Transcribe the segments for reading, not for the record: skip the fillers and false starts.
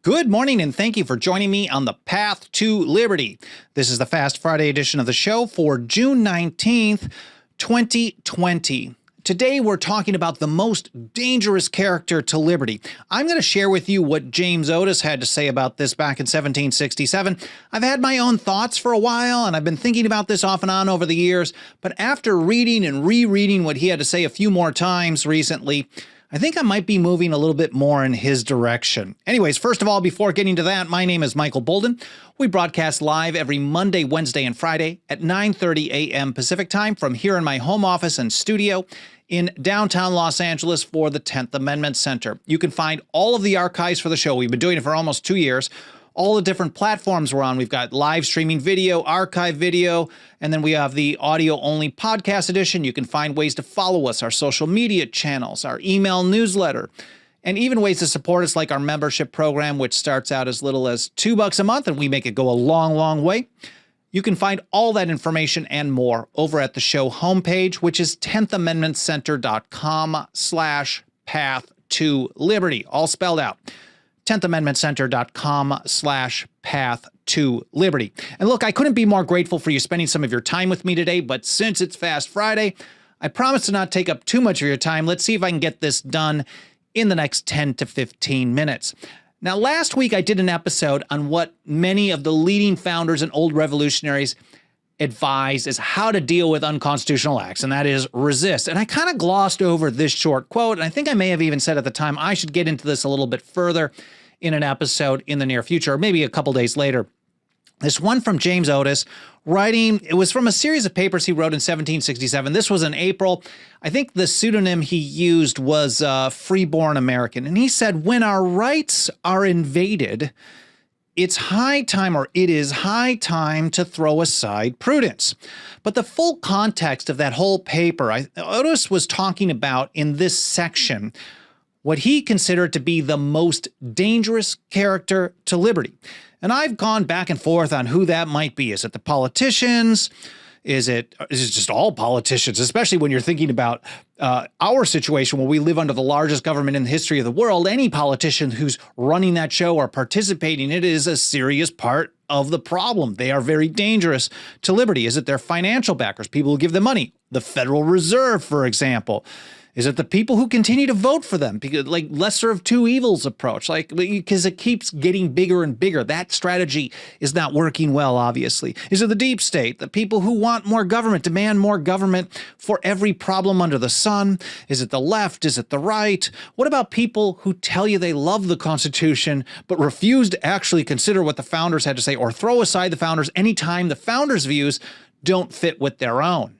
Good morning, and thank you for joining me on the Path to Liberty. This is the Fast Friday edition of the show for June 19th, 2020. Today, we're talking about the most dangerous character to liberty. I'm going to share with you what James Otis had to say about this back in 1767. I've had my own thoughts for a while, and I've been thinking about this off and on over the years, but after reading and rereading what he had to say a few more times recently, I think I might be moving a little bit more in his direction. Anyways, first of all, before getting to that, my name is Michael Bolden. We broadcast live every Monday, Wednesday, and Friday at 9:30 a.m. Pacific time from here in my home office and studio in downtown Los Angeles for the 10th Amendment Center. You can find all of the archives for the show. We've been doing it for almost 2 years. All the different platforms we're on. We've got live streaming video, archive video, and then we have the audio-only podcast edition. You can find ways to follow us, our social media channels, our email newsletter, and even ways to support us like our membership program, which starts out as little as $2 a month, and we make it go a long, long way. You can find all that information and more over at the show homepage, which is 10thamendmentcenter.com/path to liberty, all spelled out. 10thamendmentcenter.com/path to liberty. And look, I couldn't be more grateful for you spending some of your time with me today, but since it's Fast Friday, I promise to not take up too much of your time. Let's see if I can get this done in the next 10 to 15 minutes. Now, last week I did an episode on what many of the leading founders and old revolutionaries advised as how to deal with unconstitutional acts, and that is resist. And I kind of glossed over this short quote, and I think I may have even said at the time I should get into this a little bit further in an episode in the near future, or maybe a couple days later. This one from James Otis, writing, it was from a series of papers he wrote in 1767. This was in April. I think the pseudonym he used was Freeborn American. And he said, when our rights are invaded, it is high time to throw aside prudence. But the full context of that whole paper, Otis was talking about in this section what he considered to be the most dangerous character to liberty. And I've gone back and forth on who that might be. Is it the politicians? Is it just all politicians, especially when you're thinking about our situation where we live under the largest government in the history of the world? Any politician who's running that show or participating in it is a serious part of the problem. They are very dangerous to liberty. Is it their financial backers, people who give them money? The Federal Reserve, for example. Is it the people who continue to vote for them? Because, like, lesser of two evils approach, because it keeps getting bigger and bigger. That strategy is not working well, obviously. Is it the deep state, the people who want more government, demand more government for every problem under the sun? Is it the left? Is it the right? What about people who tell you they love the Constitution, but refuse to actually consider what the founders had to say, or throw aside the founders anytime the founders' views don't fit with their own?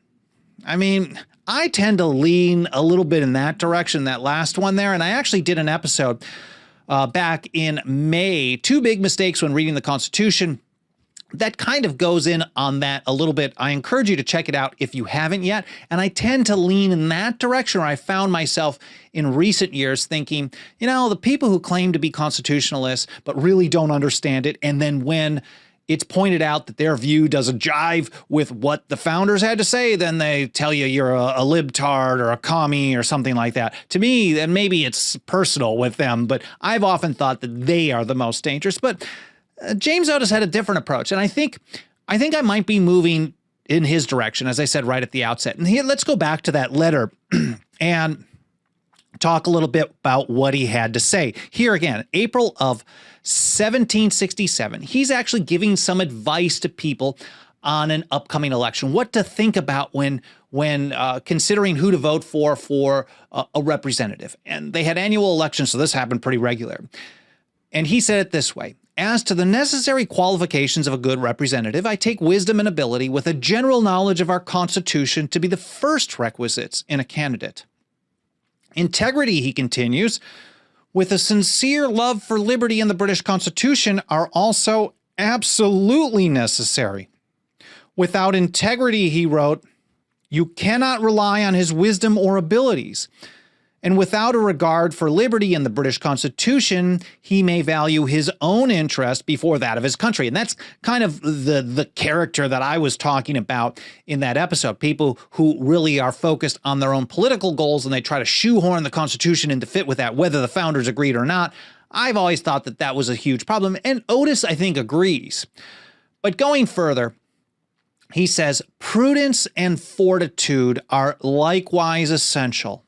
I mean, I tend to lean a little bit in that direction, that last one there. And I actually did an episode back in May, 2 big mistakes when reading the Constitution, that kind of goes in on that a little bit. I encourage you to check it out if you haven't yet. And I tend to lean in that direction, where I found myself in recent years thinking, you know, the people who claim to be constitutionalists but really don't understand it, and then when it's pointed out that their view doesn't jive with what the founders had to say, then they tell you you're a libtard or a commie or something like that. To me, and maybe it's personal with them, but I've often thought that they are the most dangerous. But James Otis had a different approach, and I think I might be moving in his direction, as I said right at the outset. And here, let's go back to that letter and talk a little bit about what he had to say. Here again, April of 1767, he's actually giving some advice to people on an upcoming election, what to think about when considering who to vote for a representative. And they had annual elections, so this happened pretty regular. And he said it this way: as to the necessary qualifications of a good representative, I take wisdom and ability with a general knowledge of our Constitution to be the first requisites in a candidate. Integrity, he continues, with a sincere love for liberty and the British Constitution are also absolutely necessary. Without integrity, he wrote, you cannot rely on his wisdom or abilities. And without a regard for liberty and the British Constitution, he may value his own interest before that of his country. And that's kind of the character that I was talking about in that episode. People who really are focused on their own political goals and they try to shoehorn the Constitution in to fit with that, whether the founders agreed or not. I've always thought that that was a huge problem, and Otis, I think, agrees. But going further, he says, prudence and fortitude are likewise essential.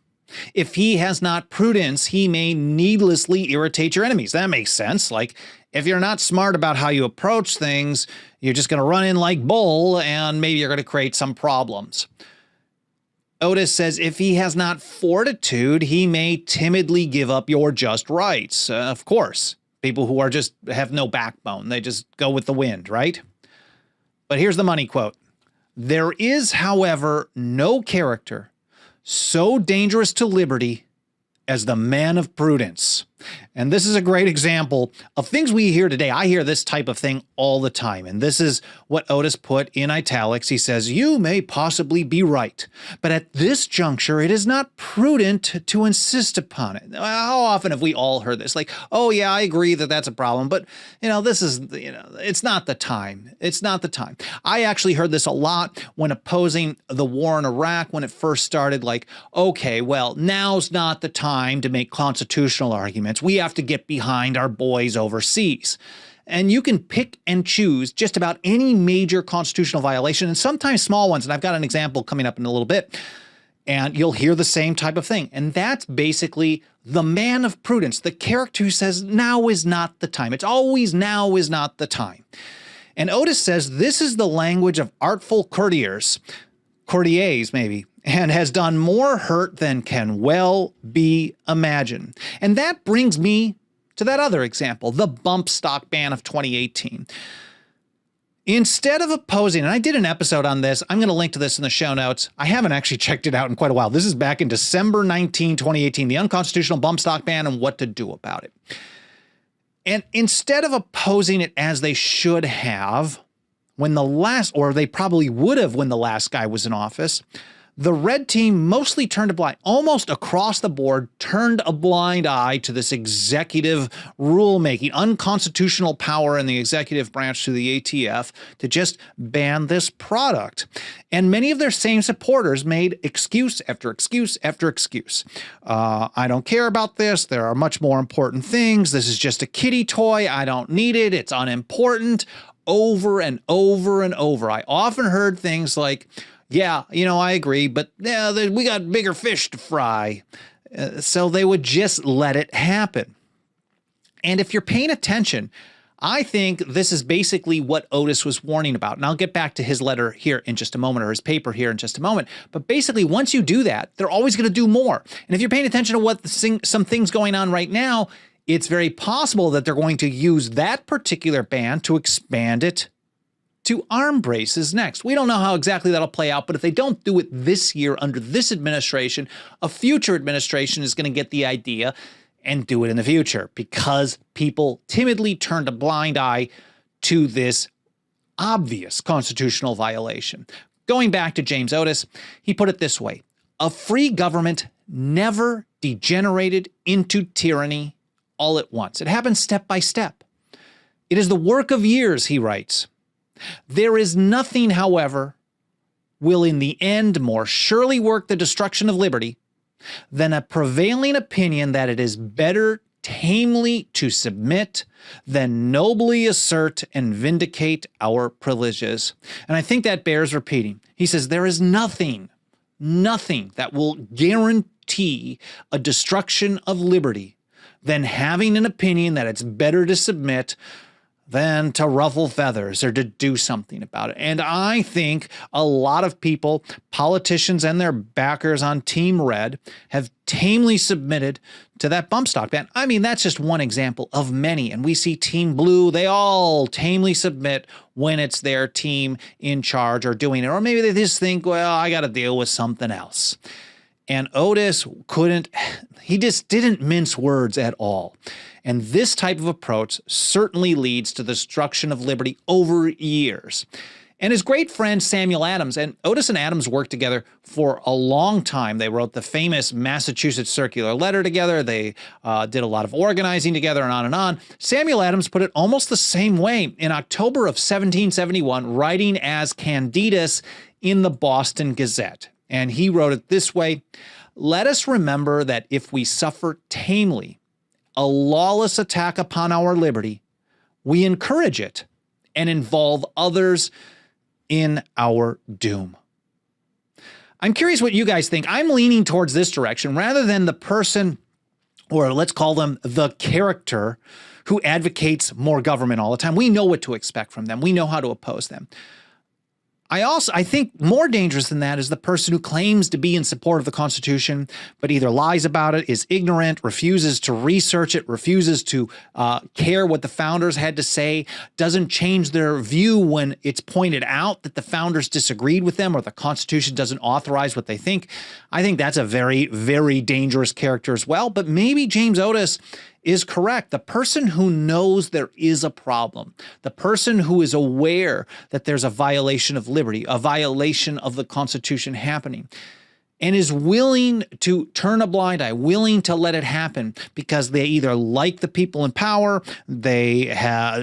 If he has not prudence, he may needlessly irritate your enemies. That makes sense. Like, if you're not smart about how you approach things, you're just going to run in like bull, and maybe you're going to create some problems. Otis says, if he has not fortitude, he may timidly give up your just rights. Of course, people who are just have no backbone, they just go with the wind, right? But here's the money quote. There is, however, no character so dangerous to liberty as the man of prudence. And this is a great example of things we hear today. I hear this type of thing all the time. And this is what Otis put in italics. He says, you may possibly be right, but at this juncture, it is not prudent to insist upon it. How often have we all heard this? Like, oh yeah, I agree that that's a problem, but this is, it's not the time. It's not the time. I actually heard this a lot when opposing the war in Iraq when it first started, like, okay, well, now's not the time to make constitutional arguments. We have to get behind our boys overseas. And you can pick and choose just about any major constitutional violation, and sometimes small ones. And I've got an example coming up in a little bit. And you'll hear the same type of thing. And that's basically the man of prudence, the character who says, now is not the time. It's always now is not the time. And Otis says this is the language of artful courtiers maybe, and has done more hurt than can well be imagined. And that brings me to that other example, the bump stock ban of 2018. Instead of opposing, and I did an episode on this, I'm going to link to this in the show notes. I haven't actually checked it out in quite a while. This is back in December 19, 2018, the unconstitutional bump stock ban and what to do about it. And instead of opposing it as they should have, when the last, or they probably would have when the last guy was in office, the red team mostly turned a blind, almost across the board, turned a blind eye to this executive rulemaking, unconstitutional power in the executive branch to the ATF to just ban this product. And many of their same supporters made excuse after excuse after excuse. I don't care about this. There are much more important things. This is just a kiddie toy. I don't need it. It's unimportant. Over and over and over. I often heard things like, yeah, I agree, but yeah, we got bigger fish to fry. So they would just let it happen. And if you're paying attention, I think this is basically what Otis was warning about. And I'll get back to his letter here in just a moment, or his paper here in just a moment. But basically, once you do that, they're always going to do more. And if you're paying attention to what some things going on right now, it's very possible that they're going to use that particular ban to expand it to arm braces next. We don't know how exactly that'll play out, but if they don't do it this year under this administration, a future administration is going to get the idea and do it in the future because people timidly turned a blind eye to this obvious constitutional violation. Going back to James Otis, he put it this way: a free government never degenerated into tyranny all at once. It happens step by step. It is the work of years, he writes. There is nothing, however, will in the end more surely work the destruction of liberty than a prevailing opinion that it is better tamely to submit than nobly assert and vindicate our privileges. And I think that bears repeating. He says there is nothing that will guarantee a destruction of liberty than having an opinion that it's better to submit than to ruffle feathers or to do something about it. And I think a lot of people, politicians and their backers on Team Red, have tamely submitted to that bump stock ban. I mean, that's just one example of many. And we see Team Blue, they all tamely submit when it's their team in charge or doing it. Or maybe they just think, well, I got to deal with something else. And Otis he just didn't mince words at all. And this type of approach certainly leads to the destruction of liberty over years. And his great friend Samuel Adams, and Otis and Adams worked together for a long time. They wrote the famous Massachusetts Circular Letter together. They did a lot of organizing together and on and on. Samuel Adams put it almost the same way in October of 1771, writing as Candidus in the Boston Gazette. And he wrote it this way: let us remember that if we suffer tamely a lawless attack upon our liberty, we encourage it and involve others in our doom. I'm curious what you guys think. I'm leaning towards this direction rather than the person, or let's call them the character, who advocates more government all the time. We know what to expect from them. We know how to oppose them. I think more dangerous than that is the person who claims to be in support of the Constitution, but either lies about it, is ignorant, refuses to research it, refuses to care what the founders had to say, doesn't change their view when it's pointed out that the founders disagreed with them or the Constitution doesn't authorize what they think. I think that's a very, very dangerous character as well. But maybe James Otis is correct. The person who knows there is a problem, the person who is aware that there's a violation of liberty, a violation of the Constitution happening, and is willing to turn a blind eye, willing to let it happen because they either like the people in power, they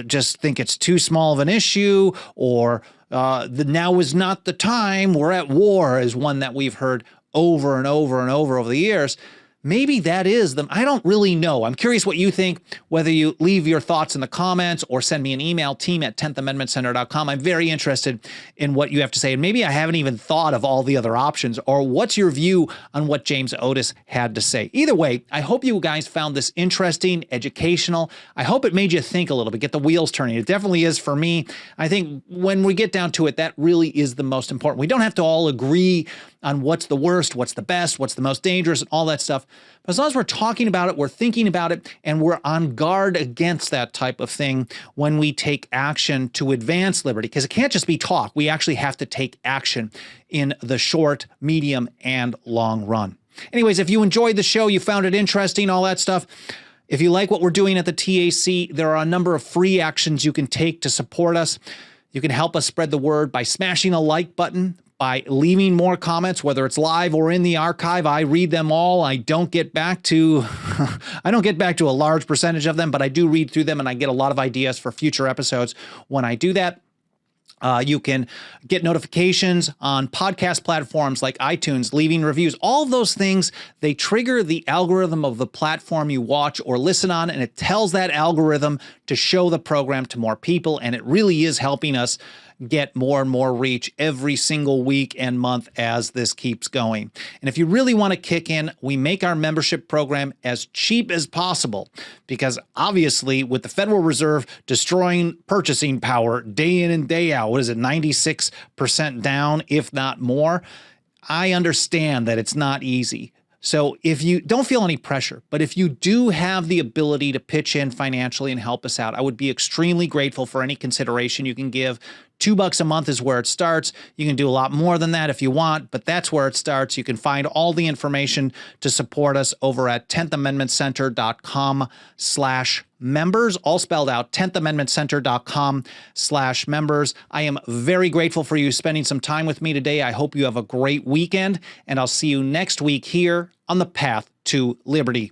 just think it's too small of an issue, or now is not the time, we're at war, is one that we've heard over and over and over the years. Maybe that is them. I don't really know. I'm curious what you think, whether you leave your thoughts in the comments or send me an email, team@10thamendmentcenter.com. I'm very interested in what you have to say. And maybe I haven't even thought of all the other options, or what's your view on what James Otis had to say. Either way, I hope you guys found this interesting, educational. I hope it made you think a little bit, get the wheels turning. It definitely is for me. I think when we get down to it, that really is the most important. We don't have to all agree on what's the worst, what's the best, what's the most dangerous, and all that stuff. But as long as we're talking about it, we're thinking about it, and we're on guard against that type of thing when we take action to advance liberty, because it can't just be talk. We actually have to take action in the short, medium, and long run. Anyways, if you enjoyed the show, you found it interesting, all that stuff, if you like what we're doing at the TAC, there are a number of free actions you can take to support us. You can help us spread the word by smashing a like button, by leaving more comments, whether it's live or in the archive. I read them all. I don't get back to a large percentage of them, but I do read through them, and I get a lot of ideas for future episodes when I do that. You can get notifications on podcast platforms like iTunes, leaving reviews. All of those things, they trigger the algorithm of the platform you watch or listen on, and it tells that algorithm to show the program to more people, and it really is helping us get more and more reach every single week and month as this keeps going. And if you really want to kick in, we make our membership program as cheap as possible, because obviously with the Federal Reserve destroying purchasing power day in and day out, 96% down, if not more, I understand that it's not easy. So if you don't feel any pressure, but if you do have the ability to pitch in financially and help us out, I would be extremely grateful for any consideration you can give. $2 a month is where it starts. You can do a lot more than that if you want, but that's where it starts. You can find all the information to support us over at 10thamendmentcenter.com/members, all spelled out, 10thamendmentcenter.com/members. I am very grateful for you spending some time with me today. I hope you have a great weekend, and I'll see you next week here on the path to liberty.